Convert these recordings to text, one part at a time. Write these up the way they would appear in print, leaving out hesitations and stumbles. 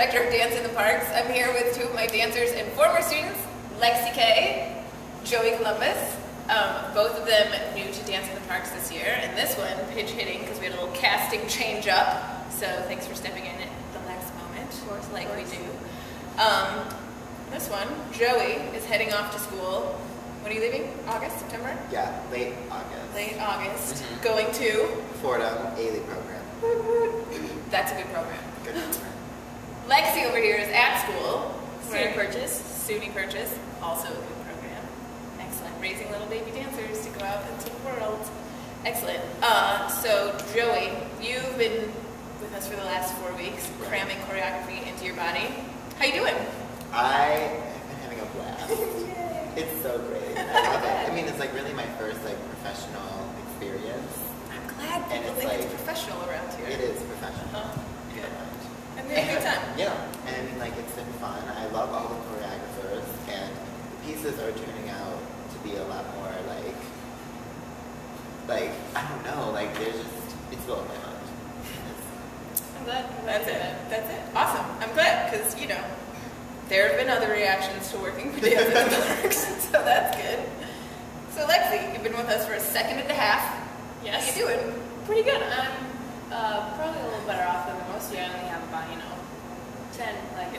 Director of Dance in the Parks. I'm here with two of my dancers and former students, Lexie K, Joey Columbus. Both of them new to Dance in the Parks this year, and this one pinch hitting because we had a little casting change up. So thanks for stepping in at the last moment, like we do. This one, Joey, is heading off to school. When are you leaving? August, September? Yeah, late August. Late August. Going to? Fordham A-League program. That's a good program. Good program. Lexie over here is at school. SUNY Purchase. SUNY Purchase, also a good program. Excellent. Raising little baby dancers to go out into the world. Excellent. So Joey, you've been with us for the last 4 weeks, cramming choreography into your body. How you doing? I have been having a blast. It's so great. I love it. I mean, it's like really my first like professional experience. I'm glad people think it's professional around here. It is professional. Good. And we had a good time. Yeah. And I mean, like, it's been fun. I love all the choreographers, and the pieces are turning out to be a lot more like I don't know, like they're just, it's blowing my mind. I'm glad. That's it. Awesome. I'm glad, because, you know, there have been other reactions to working for Dance in the Parks, so that's good. So Lexie, you've been with us for a second and a half. Yes. How you doing? Pretty good. I'm probably a little better off than most of you. I only have about,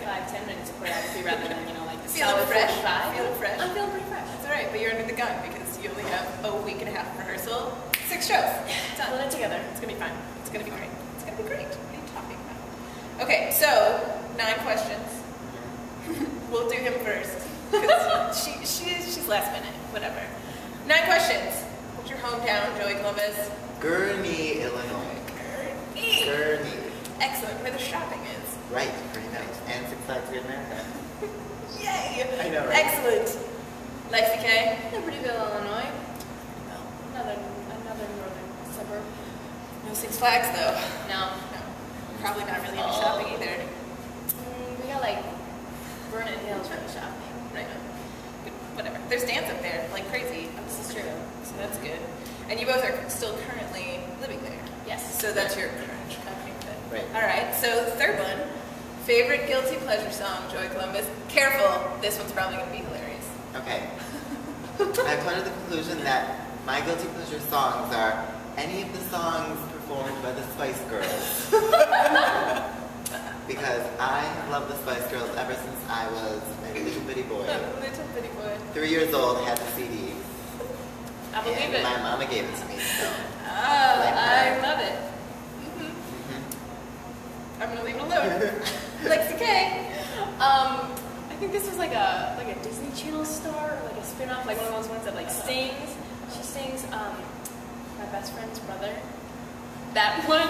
5-10 minutes of choreography rather than, like the Feeling fresh? 45. Feeling fresh? I'm feeling pretty fresh. That's all right, but you're under the gun because you only have a week and a half of rehearsal. 6 shows. Done. Put it together. It's going to be fine. It's going to be great. It's going to be great. What are you talking about? Okay, so 9 questions. We'll do him first. She's last minute. Whatever. 9 questions. What's your hometown, Joey Columbus? Gurnee, Illinois. Gurnee. Excellent. Where the shopping is. Right, pretty nice. And Six Flags Great America. Yay! I know, right? Excellent. Lexie K? Libertyville, Illinois. Another northern suburb. No Six Flags, though. No. Probably not really any shopping either. We got Vernon Hills for the shopping. Right. But whatever. There's dance up there like crazy. This is true. So that's good. And you both are still currently living there. Yes. So that's your current company. Right. All right. So third one. Favorite guilty pleasure song, Joey Columbus. Careful. This one's probably going to be hilarious. Okay. I've come to the conclusion that my guilty pleasure songs are any of the songs performed by the Spice Girls. Because I love the Spice Girls ever since I was a little bitty boy. Little bitty boy. 3 years old, had the CD. I believe and it. my mama gave it to me, so. I love it. I'm going to leave it alone. Lexie K. I think this was like a Disney Channel star, or like a spin-off, like one of those ones that sings. She sings My Best Friend's Brother. That one,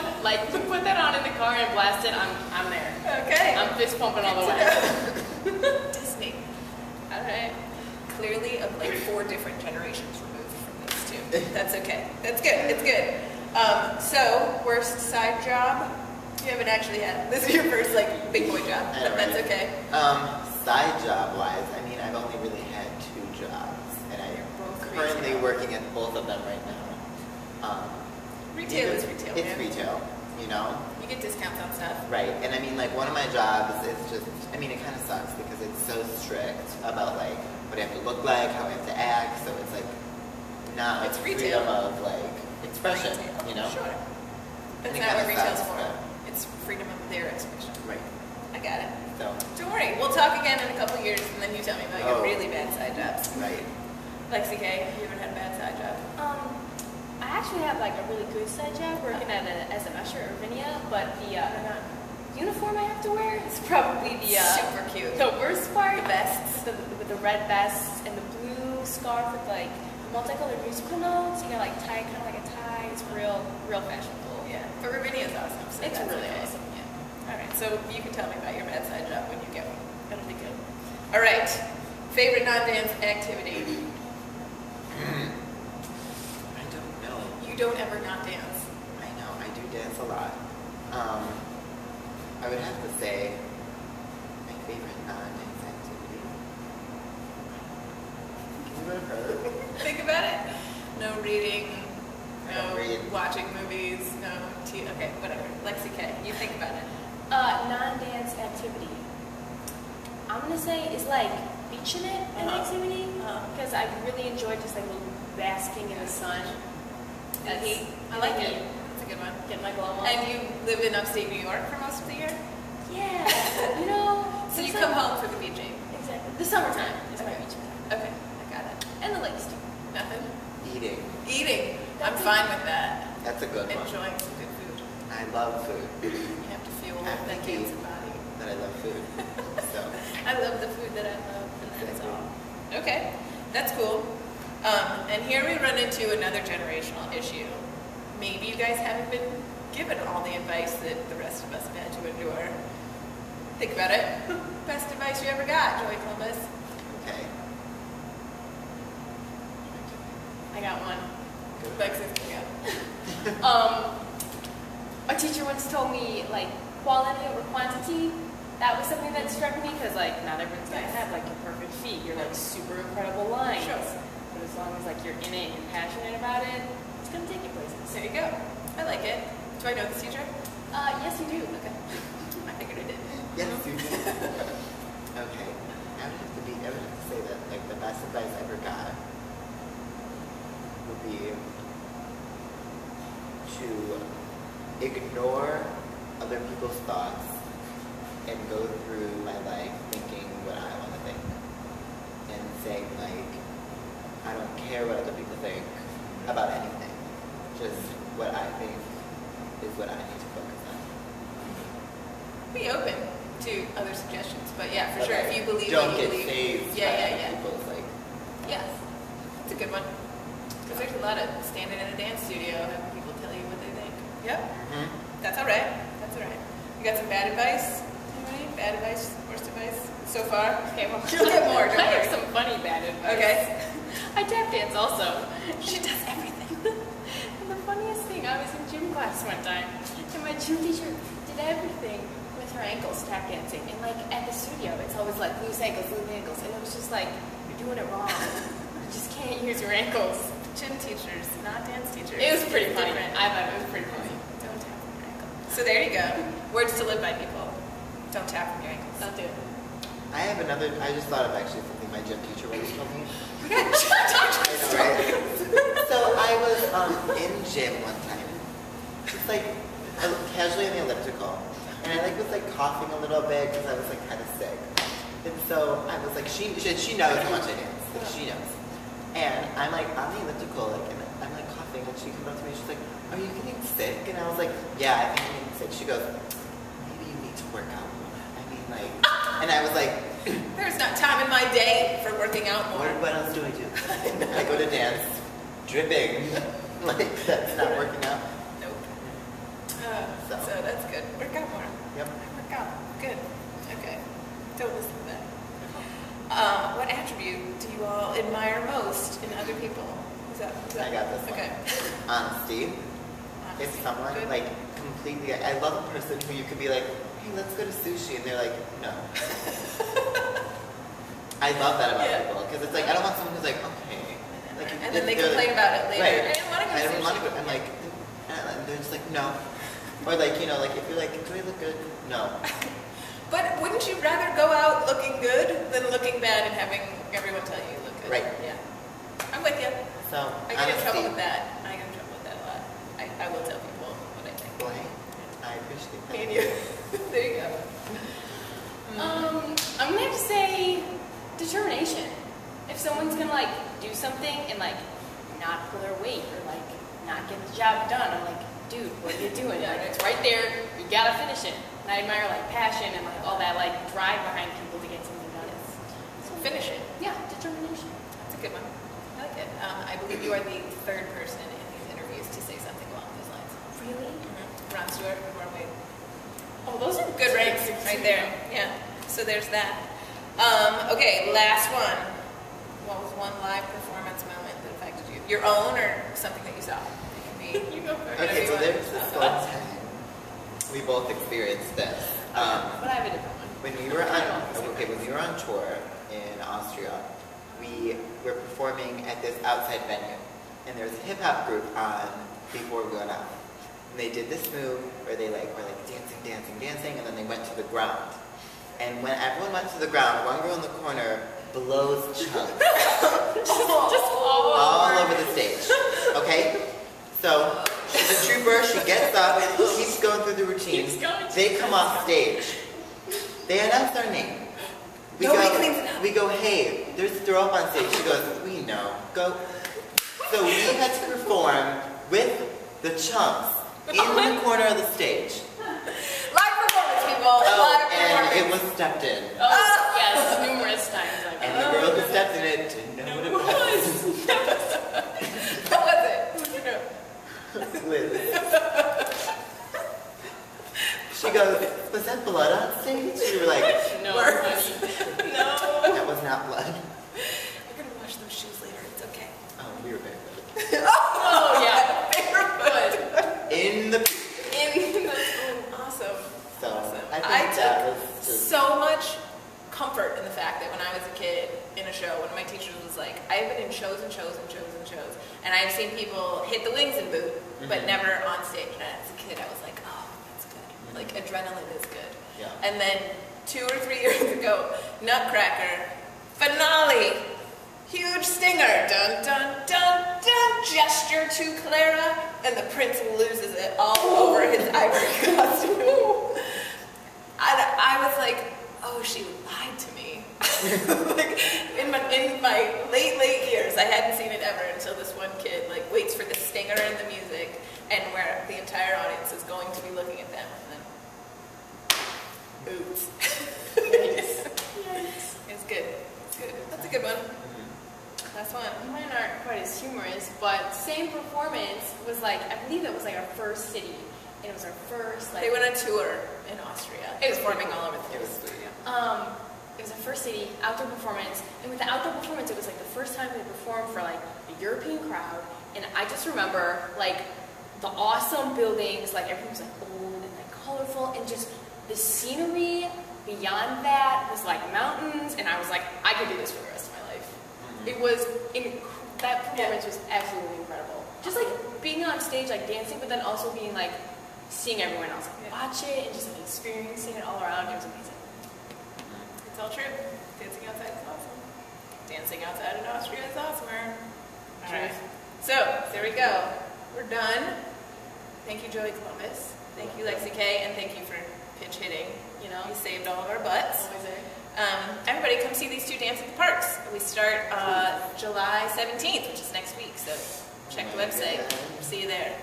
put that on in the car and blast it, I'm there. Okay. I'm fist pumping all the way. Disney. All right. Clearly of 4 different generations removed from these two. That's okay. That's good. It's good. So, worst side job? You haven't actually had. This is your first big boy job, but that's okay. Side job wise, I mean, I've only really had 2 jobs, and I'm currently working at both of them right now. Retail is retail. It's retail, you know. You get discounts on stuff. Right, and I mean, one of my jobs is just, I mean, it kind of sucks because it's so strict about what I have to look like, how I have to act, so it's not it's retail. freedom of expression, retail. you know. Sure. That's And not what retail's sucks, for. but- It's freedom of their expression. Right. I got it. So. Don't worry. We'll talk again in a couple years, and then you tell me about your really bad side jobs. Right. Lexie K, you ever had a bad side job? I actually have a really good side job working as an usher at Ravinia, but the uniform I have to wear is probably the super cute. The worst part. The vests. With the red vests and the blue scarf with multicolored musical notes. You got tie kind of like a tie. It's real fashionable. Yeah. But Ravinia is awesome. So It's that's really okay. awesome. Yeah. All right. So you can tell me about your bad side job when you get one. That'll be good. All right. Favorite non-dance activity? I don't know. You don't ever not dance. I know, I do dance a lot. I would have to say my favorite non-dance activity. Give it her. Think about it. No reading. I don't read. Watching movies. No. Okay, whatever. Lexie K. You think about it. Non-dance activity. I'm gonna say is like beaching it an activity because I really enjoy just like basking in the sun. I like it. That's a good one. Get my glow on. And you live in upstate New York for most of the year? Yeah, you know. So you come home for the beaching? Exactly. The summertime is my beach time. Okay, I got it. And the lakes too. Nothing? Eating. Eating. I'm fine with that. That's a good one. Enjoying some good food. I love food. You have to fuel I have that to eat dancing body. that I love food. So. I love the food that I love, and that's all. Okay, that's cool. And here we run into another generational issue. Maybe you guys haven't been given all the advice that the rest of us have had to endure. Think about it. Best advice you ever got, Joey Columbus? Okay. I got one. Lexi's coming up. A teacher once told me like quality over quantity. That was something that struck me because like not everyone's gonna have like your perfect feet, your like super incredible lines. Sure. But as long as like you're in it and passionate about it, it's gonna take you places. There you go. I like it. Do I know this teacher? Yes you do. Okay. I figured I did. Yes, you do. Okay. I would have to say that like the best advice I ever got would be to ignore other people's thoughts and go through my life thinking what I want to think and saying like I don't care what other people think about anything. Just what I think is what I need to focus on. Be open to other suggestions, but yeah, for sure. Okay. If you believe, don't what you get believe. phased Yeah, by yeah, other yeah. people's like. Yes, that's a good one. Because there's a lot of standing in a dance studio having people tell you what they think. Yep, that's all right. That's all right. You got some bad advice? Anybody? Bad advice? Worst advice so far? Okay, well You'll get more. Don't I worry. have some funny bad advice. Okay. I tap dance also. She does everything. And the funniest thing, I was in gym class one time, and my gym teacher did everything with her ankles tap dancing. And like at the studio, it's always like loose ankles, and it was just like, you're doing it wrong. You just can't use your ankles. Gym teachers, not dance teachers. It was pretty funny. Different. I thought it was pretty funny. Don't tap on your ankle. So there you go. Words to live by, people. Don't tap on your ankles. Don't do it. I have another. I just thought of actually something my gym teacher once told me. Yeah, gym teachers. I know, right? So I was in gym one time, just like casually in the elliptical, and I like was like coughing a little bit because I was like kind of sick. And so I was like, she knows how much I dance. Like, she knows. And I'm like on the elliptical, like, and I'm like coughing, and she comes up to me. She's like, "Are you getting sick?" And I was like, "Yeah, I think I'm getting sick." She goes, "Maybe you need to work out more." I mean, like, and I was like, There's not time in my day for working out more. What else do I do? I go to dance, dripping, like that's not working out. Nope. So that's good. Work out more. Yep. Work out. Good. Okay. Don't listen to that. What attribute do you all admire most in other people? Is that I got this one. Okay. Honesty. If someone Good. like completely, I love a person who you could be like, "Hey, let's go to sushi," and they're like, "No." I love that about Yeah. people because it's like I don't want someone who's like, "Okay," like, And then they they're complain like, about it later. Right. I didn't want to go I to don't want to sushi. go. I'm like, and they're just like, "No," or like like if you're like, "Do I look good?" No. But wouldn't you rather go out looking good than looking bad and having everyone tell you you look good? Right. Yeah. I'm with you. So I get in trouble honesty. with that. I get in trouble with that a lot. I will tell people what I think. Well, hey, I appreciate that. Can you? There you go. I'm gonna have to say determination. If someone's gonna like do something and like not pull their weight or like not get the job done, I'm like, dude, what are you doing? Yeah, Like, right. it's right there. You gotta finish it. And I admire like passion and like all that like drive behind people to get something done. So finish it. Yeah, determination. That's a good one. I like it. I believe you are the third person in these interviews to say something along those lines. Really? Ron Stewart, Ron Wade. Oh, those are Good ranks right there. Yeah. So there's that. Okay, last one. What was one live performance moment that affected you? Your own or something that you saw? It can be. You go first. Okay, so Everyone. there's this one time we both experienced this. But I have a different one. When we were on tour in Austria, we were performing at this outside venue, and there was a hip hop group on before we went out. And they did this move where they like were like dancing, dancing, dancing, and then they went to the ground. And when everyone went to the ground, one girl in the corner blows chunks just all over the stage. Okay? So she's a trooper, she gets up, keeps going through the routine. They come off stage. They announce our name. We go, hey, there's throw up on stage. She goes, we know. Go. So we had to perform with the chunks in the corner of the stage. Live performance, people. Live And performance. it was stepped in. Oh, yes, numerous times. And the girl who stepped in it didn't know what it was. What was it? Who do you know? Liz. She goes, was that blood on stage? We were like, No, Worse. honey. No. that was not blood. I'm gonna wash those shoes later. It's okay. Oh, we were barefoot. Oh, yeah. Barefoot. In the... In the awesome. So, Awesome. I think I that took was just... so much comfort in the fact that when I was a kid in a show, one of my teachers was like, I've been in shows and shows and shows and shows, and I've seen people hit the wings and boot, but never on stage. And as a kid, I was like, oh, that's good. Like, adrenaline is good. Yeah. And then 2 or 3 years ago, Nutcracker, finale, huge stinger, dun, dun, dun, dun, gesture to Clara, and the prince loses it all over his ivory costume. I was like, oh, she lied to me. Like, in my late years, I hadn't seen it ever until this one kid like waits for the stinger and the music, and where the entire audience is going to be looking at them, and then, oops. Yikes. It's good. It's good. That's a good one. Last one. Mine aren't quite as humorous, but same performance was like, I believe it was like our first city. And it was our first, like... They went on tour in Austria. It was performing all over the place. It was our first city, outdoor performance. And with the outdoor performance, it was like the first time we performed for like a European crowd. And I just remember like the awesome buildings, like everything was like old and like colorful, and just the scenery beyond that was like mountains. And I was like, I could do this for the rest of my life. It was, that performance was absolutely incredible. Just like being on stage, like dancing, but then also being like, seeing everyone else like, watch it and just like experiencing it all around. It was amazing. It's all true. Dancing outside is awesome. Dancing outside in Austria is awesomer. Alright. So, there we go. We're done. Thank you, Joey Columbus. Thank you, Lexie K. And thank you for pinch hitting. You know, you saved all of our butts. Always there. Everybody come see these two dance at the parks. We start July 17th, which is next week. So check the website. See you there.